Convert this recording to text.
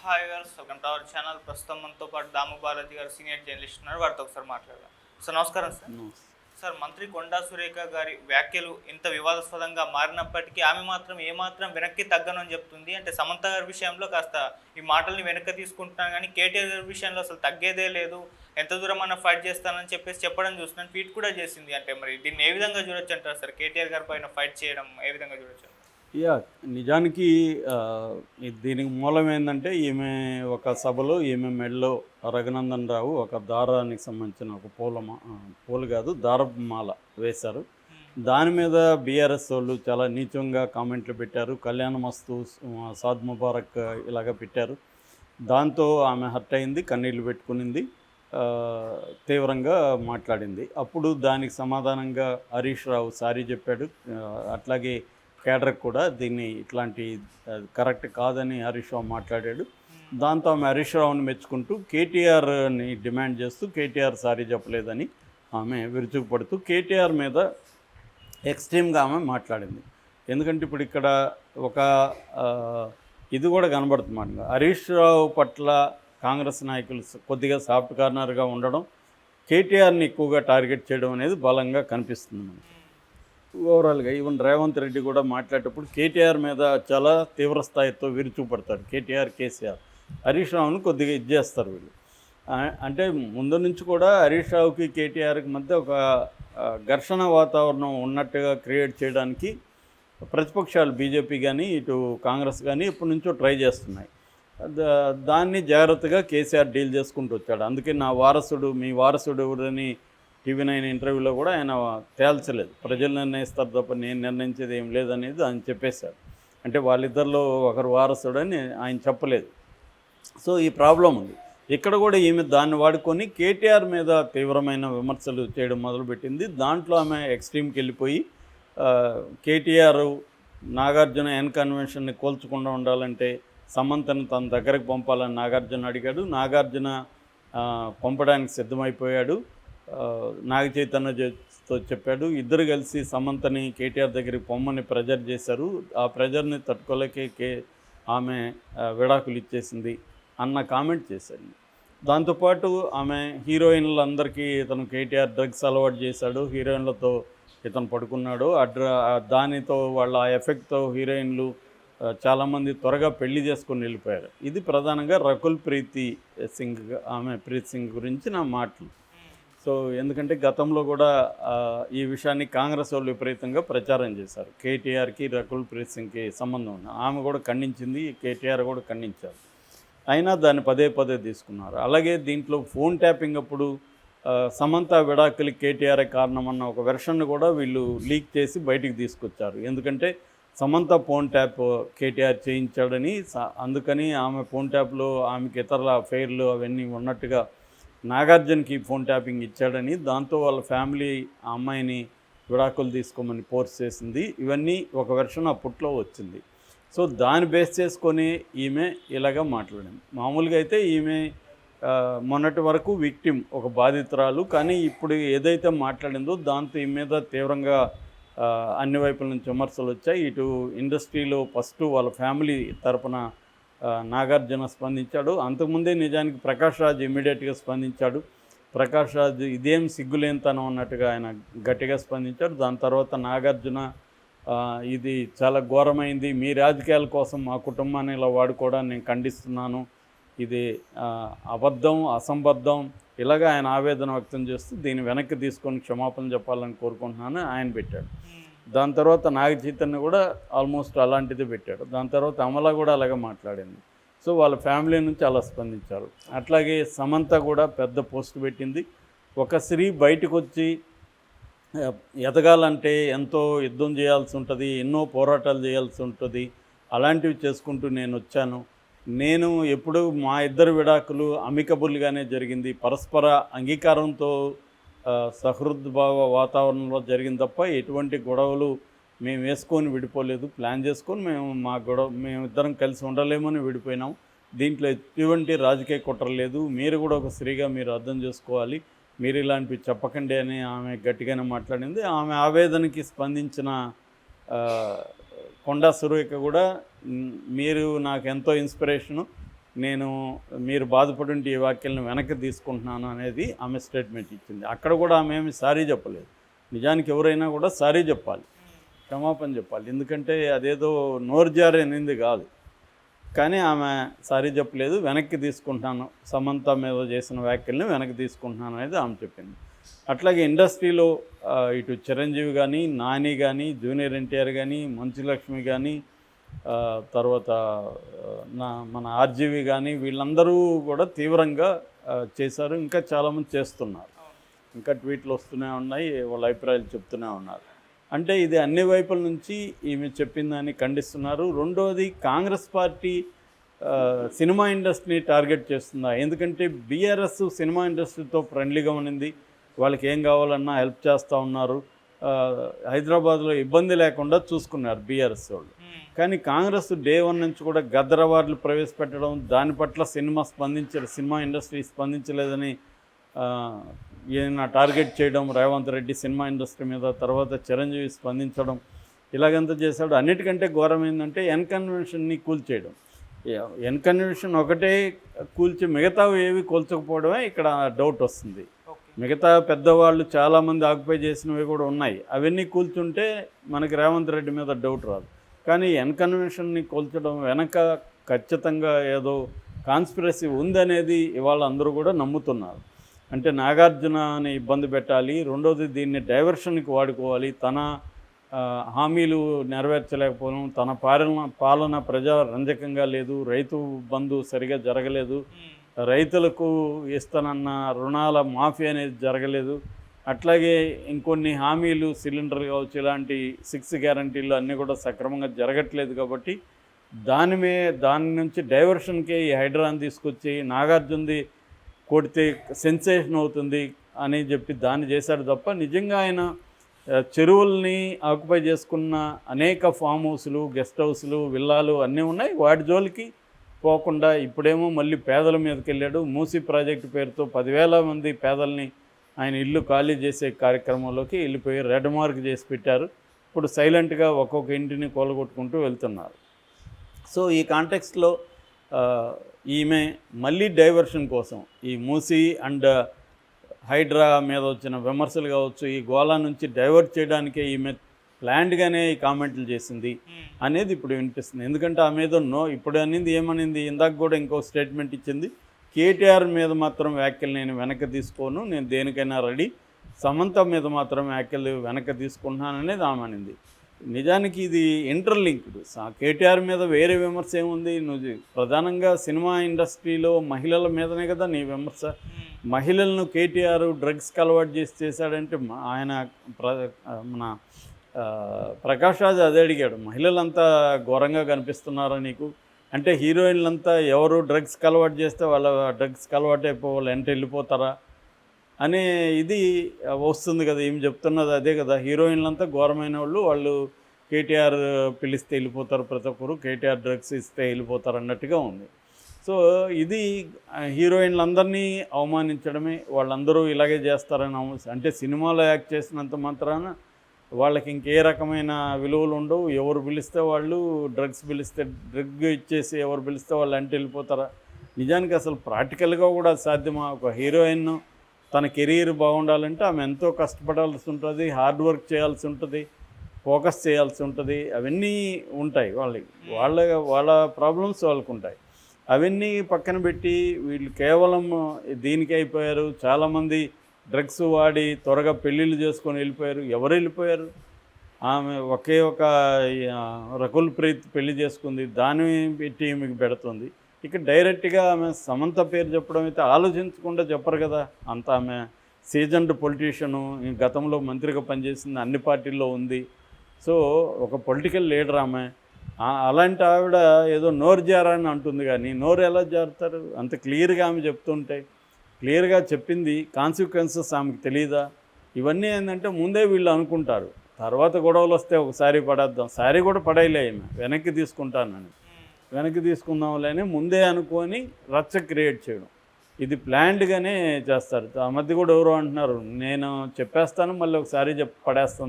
Hi గారు, welcome to our channel. ప్రస్తుతం మనతో పాటు దాము బాలాజీ గారు సీనియర్ జర్నలిస్ట్ ఉన్నారు. వారితో ఒకసారి మాట్లాడదాం. సార్ నమస్కారం సార్. నమస్తే. సార్, మంత్రి కొండా సురేఖ గారి వ్యాఖ్యలు ఇంత వివాదాస్పదంగా మారినప్పటికీ ఆమె మాత్రం ఏమాత్రం వెనక్కి తగ్గనని చెప్తుంది. అంటే సమంత గారి విషయంలో కాస్త ఈ మాటల్ని వెనక్కి తీసుకుంటున్నాను, కానీ కేటీఆర్ గారి విషయంలో అసలు తగ్గేదే లేదు, ఎంత దూరం అన్న ఫైట్ చేస్తానని చెప్పడం చూస్తున్నాను. ట్వీట్ కూడా చేసింది. అంటే మరి దీన్ని ఏ విధంగా చూడొచ్చు అంటారు సార్? కేటీఆర్ గారి పైన ఫైట్ చేయడం ఏ విధంగా చూడొచ్చు? నిజానికి దీనికి మూలం ఏంటంటే ఈమె ఒక సభలో ఈమె మెడలో రఘునందన్ రావు ఒక దారానికి సంబంధించిన ఒక పూలు కాదు దారమాల వేశారు. దాని మీద బీఆర్ఎస్ వాళ్ళు చాలా నీచంగా కామెంట్లు పెట్టారు. కళ్యాణమస్తు, సాద్ ముబారక్ ఇలాగ పెట్టారు. దాంతో ఆమె హర్ట్ అయింది, కన్నీళ్లు పెట్టుకునింది, తీవ్రంగా మాట్లాడింది. అప్పుడు దానికి సమాధానంగా హరీష్ రావు సారీ చెప్పాడు. అట్లాగే కేడర్కి కూడా దీన్ని ఇట్లాంటి కరెక్ట్ కాదని హరీష్ రావు మాట్లాడాడు. దాంతో ఆమె హరీష్ రావుని మెచ్చుకుంటూ కేటీఆర్ని డిమాండ్ చేస్తూ కేటీఆర్ సారీ చెప్పలేదని ఆమె విరుచుకుపడుతూ కేటీఆర్ మీద ఎక్స్ట్రీమ్గా ఆమె మాట్లాడింది. ఎందుకంటే ఇప్పుడు ఇక్కడ ఒక ఇది కూడా కనబడుతుంది. హరీష్ రావు పట్ల కాంగ్రెస్ నాయకులు కొద్దిగా సాఫ్ట్ కార్నర్గా ఉండడం, కేటీఆర్ని ఎక్కువగా టార్గెట్ చేయడం అనేది బలంగా కనిపిస్తుంది మనకి. ఓవరాల్గా ఈవెన్ రేవంత్ రెడ్డి కూడా మాట్లాడేటప్పుడు కేటీఆర్ మీద చాలా తీవ్ర స్థాయితో విరుచుకుపడతాడు. కేసీఆర్ హరీష్ రావును కొద్దిగా ఇది చేస్తారు వీళ్ళు. అంటే ముందు నుంచి కూడా హరీష్ రావుకి కేటీఆర్కి మధ్య ఒక ఘర్షణ వాతావరణం ఉన్నట్టుగా క్రియేట్ చేయడానికి ప్రతిపక్షాలు బీజేపీ కానీ ఇటు కాంగ్రెస్ కానీ ఇప్పటి నుంచో ట్రై చేస్తున్నాయి. దాన్ని జాగ్రత్తగా కేసీఆర్ డీల్ చేసుకుంటూ వచ్చాడు. అందుకే మీ వారసుడు ఎవరని TV9 ఇంటర్వ్యూలో కూడా ఆయన తేల్చలేదు. ప్రజలు నిర్ణయిస్తారు తప్ప నేను నిర్ణయించేది ఏం లేదనేది ఆయన చెప్పేశాడు. అంటే వాళ్ళిద్దరిలో ఒకరు వారసుడని ఆయన చెప్పలేదు. సో ఈ ప్రాబ్లం ఉంది. ఇక్కడ కూడా ఈమె దాన్ని వాడుకొని కేటీఆర్ మీద తీవ్రమైన విమర్శలు చేయడం మొదలుపెట్టింది. దాంట్లో ఆమె ఎక్స్ట్రీమ్కి వెళ్ళిపోయి కేటీఆర్ నాగార్జున కన్వెన్షన్ని కోల్చకుండా ఉండాలంటే సమంతను తన దగ్గరకు పంపాలని నాగార్జున అడిగాడు. నాగార్జున పంపడానికి సిద్ధమైపోయాడు. నాగ చైతన్యతో చెప్పాడు. ఇద్దరు కలిసి సమంతని కేటీఆర్ దగ్గరికి పొమ్మని ప్రెజర్ చేశారు. ఆ ప్రెజర్ని తట్టుకోలేకే ఆమె విడాకులు ఇచ్చేసింది అన్న కామెంట్ చేశాడు. దాంతోపాటు ఆమె హీరోయిన్లందరికీ ఇతను కేటీఆర్ డ్రగ్స్ అలవాటు చేశాడు, హీరోయిన్లతో ఇతను పడుకున్నాడు. దానితో వాళ్ళ ఆ ఎఫెక్ట్తో హీరోయిన్లు చాలామంది త్వరగా పెళ్లి చేసుకొని వెళ్ళిపోయారు. ఇది ప్రధానంగా రకుల్ ప్రీత్ సింగ్ గురించి నా మాటలు. సో ఎందుకంటే గతంలో కూడా ఈ విషయాన్ని కాంగ్రెస్ వాళ్ళు విపరీతంగా ప్రచారం చేశారు. కేటీఆర్కి రకుల్ ప్రీత్ సింగ్కి సంబంధం ఉంది. ఆమె కూడా ఖండించింది, కేటీఆర్ కూడా ఖండించారు. అయినా దాన్ని పదే తీసుకున్నారు. అలాగే దీంట్లో ఫోన్ ట్యాపింగ్ అప్పుడు సమంత విడాకులు కేటీఆర్ కారణమన్న ఒక వెర్షన్ను కూడా వీళ్ళు లీక్ చేసి బయటికి తీసుకొచ్చారు. ఎందుకంటే సమంత ఫోన్ ట్యాప్ కేటీఆర్ చేయించాడని, అందుకని ఆమె ఫోన్ ట్యాప్లో ఆమెకి ఇతరుల అఫైర్లు అవన్నీ ఉన్నట్టుగా నాగార్జునకి ఫోన్ ట్యాపింగ్ ఇచ్చాడని, దాంతో వాళ్ళ ఫ్యామిలీ ఆ అమ్మాయిని విడాకులు తీసుకోమని ఫోర్స్ చేసింది. ఇవన్నీ ఒక వెర్షన్ అప్పట్లో వచ్చింది. సో దాన్ని బేస్ చేసుకొని ఈమె ఇలాగా మాట్లాడింది. మామూలుగా అయితే ఈమె మొన్నటి వరకు విక్టిమ్, ఒక బాధితురాలు. కానీ ఇప్పుడు ఏదైతే మాట్లాడిందో దాంతో ఈమె మీద తీవ్రంగా అన్ని వైపుల నుంచి విమర్శలు వచ్చాయి. ఇటు ఇండస్ట్రీలో ఫస్ట్ వాళ్ళ ఫ్యామిలీ తరపున నాగార్జున స్పందించాడు. అంతకుముందే నిజానికి ప్రకాష్ రాజ్ ఇమ్మీడియట్గా స్పందించాడు. ప్రకాష్ రాజ్ ఇదేం సిగ్గులేనితనం అన్నట్టుగా ఆయన గట్టిగా స్పందించాడు. దాని తర్వాత నాగార్జున ఇది చాలా ఘోరమైంది, మీ రాజకీయాల కోసం మా కుటుంబాన్ని ఇలా వాడుకోవడాన్ని నేను ఖండిస్తున్నాను, ఇది అబద్ధం, అసంబద్ధం, ఇలాగ ఆయన ఆవేదన వ్యక్తం చేస్తూ దీన్ని వెనక్కి తీసుకొని క్షమాపణ చెప్పాలని కోరుకుంటున్నాను ఆయన పెట్టాడు. దాని తర్వాత నాగ చైతన్య కూడా ఆల్మోస్ట్ అలాంటిది పెట్టాడు. దాని తర్వాత అమల కూడా అలాగే మాట్లాడింది. సో వాళ్ళ ఫ్యామిలీ నుంచి అలా స్పందించారు. అట్లాగే సమంత కూడా పెద్ద పోస్ట్ పెట్టింది. ఒక స్త్రీ బయటకు వచ్చి ఎదగాలంటే ఎంతో యుద్ధం చేయాల్సి ఉంటుంది, ఎన్నో పోరాటాలు చేయాల్సి ఉంటుంది, అలాంటివి చేసుకుంటూ నేను వచ్చాను. నేను ఎప్పుడు మా ఇద్దరు విడాకులు అమికబుల్గానే జరిగింది, పరస్పర అంగీకారంతో సహృద్భావ వాతావరణంలో జరిగింది తప్ప ఎటువంటి గొడవలు మేము వేసుకొని విడిపోలేదు. ప్లాన్ చేసుకొని మేమిద్దరం కలిసి ఉండలేమని విడిపోయినాం. దీంట్లో ఎటువంటి రాజకీయ కుట్ర లేదు, మీరు కూడా ఒక స్త్రీగా మీరు అర్థం చేసుకోవాలి, మీరు ఇలాంటివి చెప్పకండి అని ఆమె గట్టిగానే మాట్లాడింది. ఆమె ఆవేదనకి స్పందించిన కొండా సురేఖ కూడా మీరు నాకు ఎంతో ఇన్స్పిరేషను, నేను మీరు బాధపడుంటే ఈ వ్యాఖ్యలను వెనక్కి తీసుకుంటున్నాను అనేది ఆమె స్టేట్మెంట్ ఇచ్చింది. అక్కడ కూడా ఆమె ఏమి సారీ చెప్పలేదు. నిజానికి ఎవరైనా కూడా సారీ చెప్పాలి, క్షమాపణ చెప్పాలి. ఎందుకంటే అదేదో నోరు జారనింది కాదు. కానీ ఆమె సారీ చెప్పలేదు. వెనక్కి తీసుకుంటున్నాను, సమంత మీద చేసిన వ్యాఖ్యల్ని వెనక్కి తీసుకుంటున్నాను అనేది ఆమె చెప్పింది. అట్లాగే ఇండస్ట్రీలో ఇటు చిరంజీవి కానీ, నాని కానీ, జూనియర్ ఎన్టీఆర్ కానీ, మంచులక్ష్మి కానీ, తర్వాత మన ఆర్జీవి కానీ, వీళ్ళందరూ కూడా తీవ్రంగా చేశారు. ఇంకా చాలామంది చేస్తున్నారు. ఇంకా ట్వీట్లు వస్తూనే ఉన్నాయి, వాళ్ళ అభిప్రాయాలు చెప్తూనే ఉన్నారు. అంటే ఇది అన్ని వైపుల నుంచి ఈమె చెప్పిందని ఖండిస్తున్నారు. రెండోది, కాంగ్రెస్ పార్టీ సినిమా ఇండస్ట్రీని టార్గెట్ చేస్తుందా? ఎందుకంటే బీఆర్ఎస్ సినిమా ఇండస్ట్రీతో ఫ్రెండ్లీగా ఉన్నింది, వాళ్ళకి ఏం కావాలన్నా హెల్ప్ చేస్తూ ఉన్నారు, హైదరాబాద్లో ఇబ్బంది లేకుండా చూసుకున్నారు బీఆర్ఎస్ వాళ్ళు. కానీ కాంగ్రెస్ డే 1 నుంచి కూడా గద్దర్ అవార్డులు ప్రవేశపెట్టడం, దాని పట్ల సినిమా ఇండస్ట్రీ స్పందించలేదని ఈయన టార్గెట్ చేయడం, రేవంత్ రెడ్డి సినిమా ఇండస్ట్రీ మీద, తర్వాత చిరంజీవి స్పందించడం, ఇలాగంతా చేశాడు. అన్నిటికంటే ఘోరం ఏంటంటే ఎన్కన్వెన్షన్ని కూల్చేయడం. ఎన్కన్వెన్షన్ ఒకటే కూల్చి మిగతావి ఏవి కూల్చకపోవడమే ఇక్కడ డౌట్ వస్తుంది. మిగతా పెద్దవాళ్ళు చాలామంది ఆక్యుపై చేసినవి కూడా ఉన్నాయి, అవన్నీ కూల్చుంటే మనకి రేవంత్ రెడ్డి మీద డౌట్ రాదు. కానీ ఎన్కన్వెన్షన్ని కూల్చడం వెనక ఖచ్చితంగా ఏదో కాన్స్పిరసీ ఉందనేది ఇవాళ అందరూ కూడా నమ్ముతున్నారు. అంటే నాగార్జునని ఇబ్బంది పెట్టాలి, రెండోది దీన్ని డైవర్షన్కి వాడుకోవాలి, తన హామీలు నెరవేర్చలేకపోవడం, తన పాలన ప్రజారంజకంగా లేదు, రైతు బంధు సరిగా జరగలేదు, రైతులకు ఇస్తానన్న రుణాల మాఫీ అనేది జరగలేదు, అట్లాగే ఇంకొన్ని హామీలు సిలిండర్ కావచ్చు, ఇలాంటి 6 గ్యారంటీలు అన్నీ కూడా సక్రమంగా జరగట్లేదు. కాబట్టి దాని నుంచి డైవర్షన్కి ఈ హైడ్రాని తీసుకొచ్చి నాగార్జునది కొడితే సెన్సేషన్ అవుతుంది అని చెప్పి దాన్ని చేశాడు తప్ప, నిజంగా ఆయన చెరువుల్ని ఆక్యుపై చేసుకున్న అనేక ఫామ్ హౌస్లు, గెస్ట్ హౌస్లు, విల్లాలు అన్నీ ఉన్నాయి. వాటి జోలికి పోకుండా ఇప్పుడేమో మళ్ళీ పేదల మీదకి వెళ్ళాడు. మూసీ ప్రాజెక్టు పేరుతో 10,000 మంది పేదల్ని ఆయన ఇల్లు ఖాళీ చేసే కార్యక్రమంలోకి వెళ్ళిపోయి రెడ్ మార్క్ చేసి పెట్టారు. ఇప్పుడు సైలెంట్గా ఒక్కొక్క ఇంటిని కూలగొట్టుకుంటూ వెళ్తున్నారు. సో ఈ కాంటెక్స్ట్లో ఈమె మళ్ళీ డైవర్షన్ కోసం ఈ మూసీ అండ్ హైడ్రా మీద వచ్చిన విమర్శలు కావచ్చు, ఈ గోళా నుంచి డైవర్ట్ చేయడానికే ఈమె ప్లాండ్గానే ఈ కామెంట్లు చేసింది అనేది ఇప్పుడు వినిపిస్తుంది. ఎందుకంటే ఆమె ఏదో ఇప్పుడు అనింది ఏమనింది, ఇందాక కూడా ఇంకో స్టేట్మెంట్ ఇచ్చింది, కేటీఆర్ మీద మాత్రం వ్యాఖ్యలు నేను వెనక్కి తీసుకోను, నేను దేనికైనా రెడీ, సమంత మీద మాత్రం వ్యాఖ్యలు వెనక్కి తీసుకుంటున్నాను అనేది ఆమె అనింది. నిజానికి ఇది ఇంటర్లింక్డ్. కేటీఆర్ మీద వేరే విమర్శ ఏముంది? నువ్వు ప్రధానంగా సినిమా ఇండస్ట్రీలో మహిళల మీదనే కదా నీ విమర్శ. మహిళలను కేటీఆర్ డ్రగ్స్కి అలవాటు చేశాడంటే ఆయన మన ప్రకాష్ రాజ్ అదే అడిగాడు, మహిళలంతా ఘోరంగా కనిపిస్తున్నారా నీకు అంటే, హీరోయిన్లంతా ఎవరు డ్రగ్స్కి అలవాటు చేస్తే వాళ్ళ డ్రగ్స్కి అలవాటు అయిపోవాలి అంటే వెళ్ళిపోతారా అనే ఇది వస్తుంది కదా. ఏం చెప్తున్నది అదే కదా, హీరోయిన్లంతా ఘోరమైన వాళ్ళు కేటీఆర్ పిలిస్తే వెళ్ళిపోతారు, ప్రతి ఒక్కరు కేటీఆర్ డ్రగ్స్ ఇస్తే వెళ్ళిపోతారు అన్నట్టుగా ఉంది. సో ఇది హీరోయిన్లందరినీ అవమానించడమే, వాళ్ళందరూ ఇలాగే చేస్తారని అంటే సినిమాలో యాక్ట్ చేసినంత మాత్రాన వాళ్ళకి ఇంకే రకమైన విలువలు ఉండవు. ఎవరు పిలిస్తే వాళ్ళు డ్రగ్స్ పిలిస్తే డ్రగ్ ఇచ్చేసి ఎవరు పిలిస్తే వాళ్ళు అంటే వెళ్ళిపోతారా? నిజానికి అసలు ప్రాక్టికల్గా కూడా సాధ్యమా? ఒక హీరోయిన్ తన కెరీర్ బాగుండాలంటే ఆమె ఎంతో కష్టపడాల్సి ఉంటుంది, హార్డ్ వర్క్ చేయాల్సి ఉంటుంది, ఫోకస్ చేయాల్సి ఉంటుంది, అవన్నీ ఉంటాయి వాళ్ళ ప్రాబ్లమ్స్ వాళ్ళకు ఉంటాయి. అవన్నీ పక్కన పెట్టి వీళ్ళు కేవలం దీనికి అయిపోయారు. చాలామంది డ్రగ్స్ వాడి త్వరగా పెళ్ళిళ్ళు చేసుకొని వెళ్ళిపోయారు. ఎవరు వెళ్ళిపోయారు? ఆమె ఒకే ఒక రకుల్ ప్రీత్ పెళ్లి చేసుకుంది, దాన్ని పెట్టి మీకు పెడుతుంది. ఇక డైరెక్ట్గా ఆమె సమంత పేరు చెప్పడం అయితే ఆలోచించకుండా చెప్పరు కదా. అంత ఆమె సీజన్డ్ పొలిటీషియను, గతంలో మంత్రిగా పనిచేసింది, అన్ని పార్టీల్లో ఉంది. సో ఒక పొలిటికల్ లీడర్ ఆమె. అలాంటి ఆవిడ ఏదో నోరు జారని అంటుంది, కానీ నోరు ఎలా జారుతారు? అంత క్లియర్గా ఆమె చెప్తుంటే, క్లియర్గా చెప్పింది, కాన్సిక్వెన్సెస్ ఆమెకు తెలియదా? ఇవన్నీ ఏంటంటే ముందే వీళ్ళు అనుకుంటారు, తర్వాత గొడవలు వస్తే ఒకసారి పడేద్దాం, సారీ కూడా పడేయలే ఆమె, వెనక్కి తీసుకుంటానని, వెనక్కి తీసుకుందాంలే అని ముందే అనుకొని రచ్చ క్రియేట్ చేయడం, ఇది ప్లాన్డ్గానే చేస్తారు. ఆ మధ్య కూడా ఎవరో అంటున్నారు, నేను చెప్పేస్తాను మళ్ళీ ఒకసారి పడేస్తాను